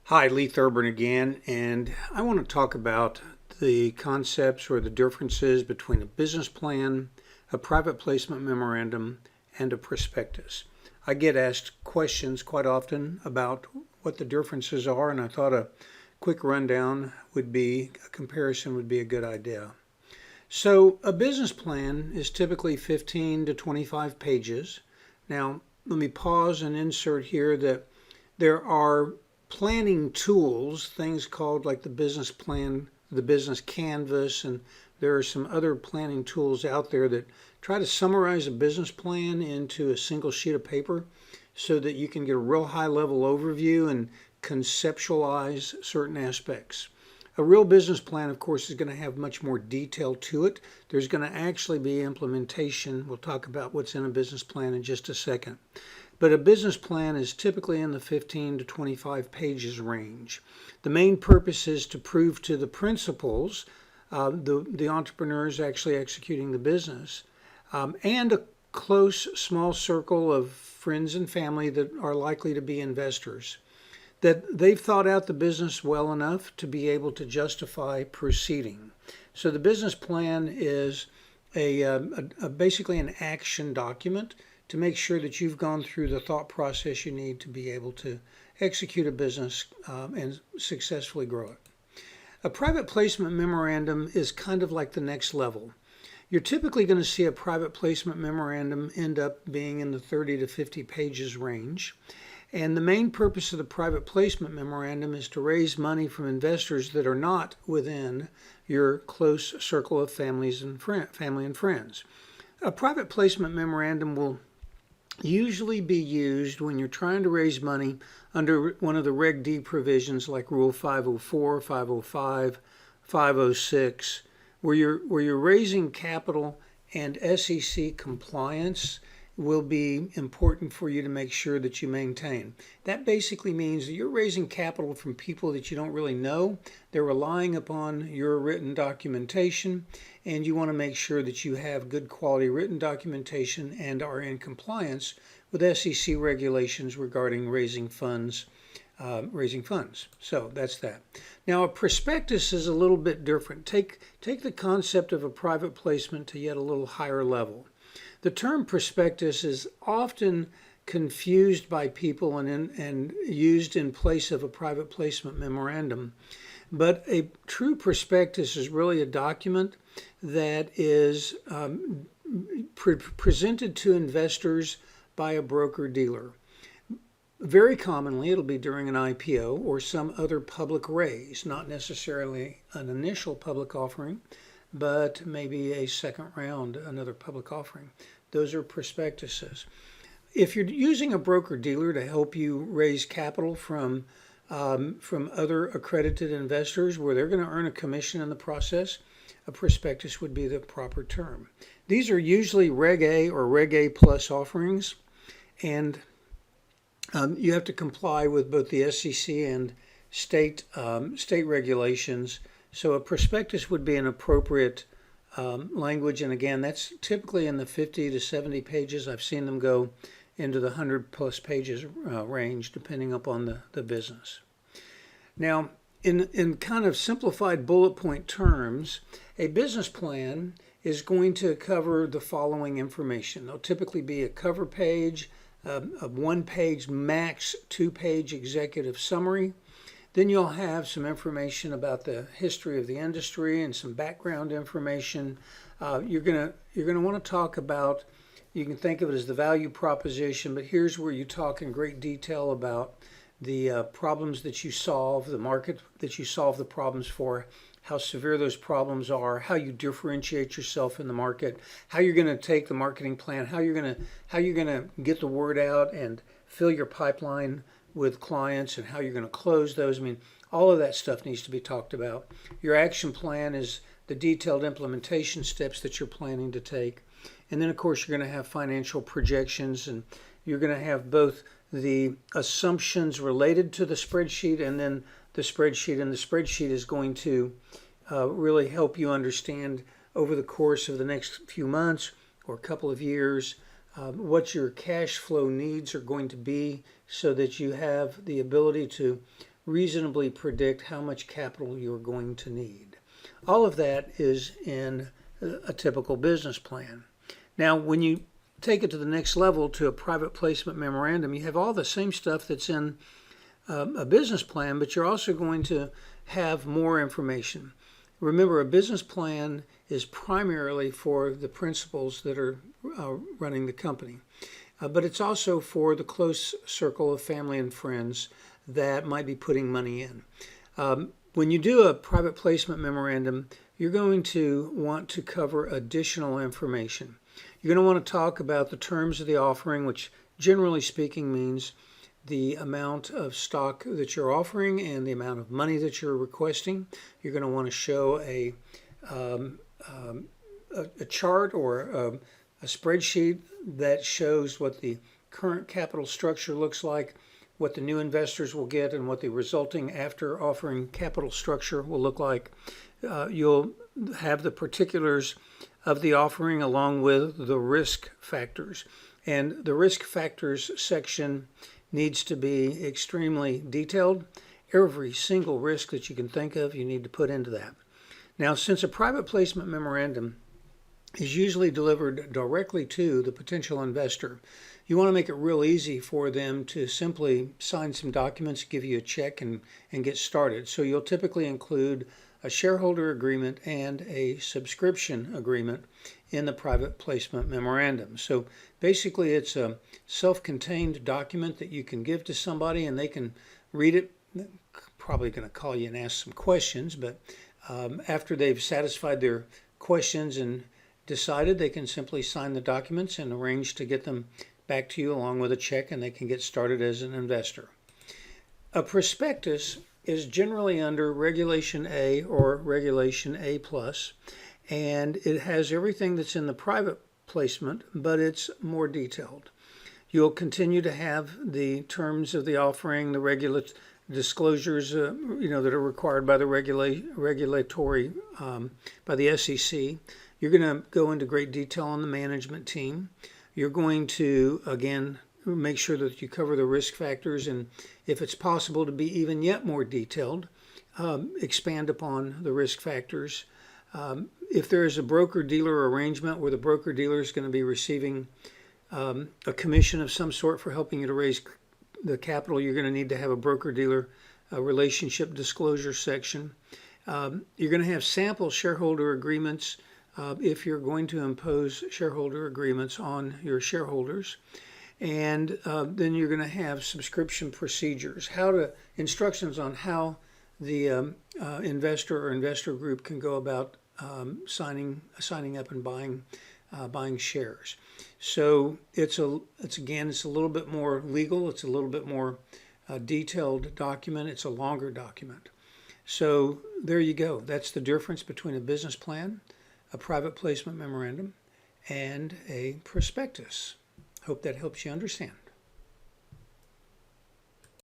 Hi, Lee Thurban again, and I want to talk about the concepts or the differences between a business plan, a private placement memorandum, and a prospectus. I get asked questions quite often about what the differences are, and I thought a quick rundown a comparison would be a good idea. So, a business plan is typically 15 to 25 pages. Now, let me pause and insert here that there are planning tools, things called like the business plan, the business canvas, and there are some other planning tools out there that try to summarize a business plan into a single sheet of paper so that you can get a real high level overview and conceptualize certain aspects. A real business plan, of course, is going to have much more detail to it. There's going to actually be implementation. We'll talk about what's in a business plan in just a second. But a business plan is typically in the 15 to 25 pages range. The main purpose is to prove to the principals, the entrepreneurs actually executing the business, and a close, small circle of friends and family that are likely to be investors, that they've thought out the business well enough to be able to justify proceeding. So the business plan is basically an action document to make sure that you've gone through the thought process you need to be able to execute a business and successfully grow it. A private placement memorandum is kind of like the next level. You're typically going to see a private placement memorandum end up being in the 30 to 50 pages range. And the main purpose of the private placement memorandum is to raise money from investors that are not within your close circle of family and friends. A private placement memorandum will usually be used when you're trying to raise money under one of the Reg D provisions like Rule 504, 505, 506, where you're raising capital, and SEC compliance will be important for you to make sure that you maintain. That basically means that you're raising capital from people that you don't really know. They're relying upon your written documentation, and you want to make sure that you have good quality written documentation and are in compliance with SEC regulations regarding raising funds. So that's that. Now, a prospectus is a little bit different. Take the concept of a private placement to yet a little higher level. The term prospectus is often confused by people and used in place of a private placement memorandum. But a true prospectus is really a document that is presented to investors by a broker-dealer. Very commonly, it'll be during an IPO or some other public raise, not necessarily an initial public offering, but maybe a second round, another public offering. Those are prospectuses. If you're using a broker-dealer to help you raise capital from other accredited investors where they're going to earn a commission in the process, a prospectus would be the proper term. These are usually Reg A or Reg A plus offerings, and you have to comply with both the SEC and state regulations. So a prospectus would be an appropriate language, and again, that's typically in the 50 to 70 pages. I've seen them go into the 100 plus pages range, depending upon the business. Now, in kind of simplified bullet point terms, a business plan is going to cover the following information. There'll typically be a cover page, a one-page, max two-page executive summary. Then you'll have some information about the history of the industry and some background information. You're gonna want to talk about, you can think of it as the value proposition, but here's where you talk in great detail about the problems that you solve, the market that you solve the problems for, how severe those problems are, how you differentiate yourself in the market, how you're going to take the marketing plan, how you're going to get the word out and fill your pipeline with clients, and how you're going to close those. I mean, all of that stuff needs to be talked about. Your action plan is the detailed implementation steps that you're planning to take. And then, of course, you're going to have financial projections, and you're going to have both the assumptions related to the spreadsheet and then the spreadsheet. And the spreadsheet is going to really help you understand over the course of the next few months or a couple of years what your cash flow needs are going to be, so that you have the ability to reasonably predict how much capital you're going to need. All of that is in a typical business plan. Now, when you take it to the next level to a private placement memorandum, you have all the same stuff that's in a business plan, but you're also going to have more information. Remember, a business plan is primarily for the principals that are running the company, but it's also for the close circle of family and friends that might be putting money in. When you do a private placement memorandum, you're going to want to cover additional information. You're going to want to talk about the terms of the offering, which generally speaking means the amount of stock that you're offering and the amount of money that you're requesting. You're going to want to show a chart or a spreadsheet that shows what the current capital structure looks like, what the new investors will get, and what the resulting after offering capital structure will look like. You'll have the particulars of the offering along with the risk factors. And the risk factors section needs to be extremely detailed. Every single risk that you can think of, you need to put into that. Now, since a private placement memorandum is usually delivered directly to the potential investor, you want to make it real easy for them to simply sign some documents, give you a check, and get started. So you'll typically include a shareholder agreement and a subscription agreement in the private placement memorandum. So basically it's a self-contained document that you can give to somebody and they can read it. Probably going to call you and ask some questions, but after they've satisfied their questions and decided, they can simply sign the documents and arrange to get them back to you along with a check, and they can get started as an investor. A prospectus is generally under Regulation A or Regulation A+, and it has everything that's in the private placement, but it's more detailed. You'll continue to have the terms of the offering, the regular disclosures, that are required by the regulatory, by the SEC. You're going to go into great detail on the management team. You're going to, again, make sure that you cover the risk factors, and if it's possible to be even yet more detailed, expand upon the risk factors. If there is a broker-dealer arrangement where the broker-dealer is going to be receiving a commission of some sort for helping you to raise the capital, you're going to need to have a broker-dealer relationship disclosure section. You're going to have sample shareholder agreements if you're going to impose shareholder agreements on your shareholders. And then you're going to have subscription procedures, instructions on how the investor or investor group can go about signing up and buying shares. So it's a little bit more legal. It's a little bit more detailed document. It's a longer document. So there you go. That's the difference between a business plan, a private placement memorandum, and a prospectus. Hope that helps you understand.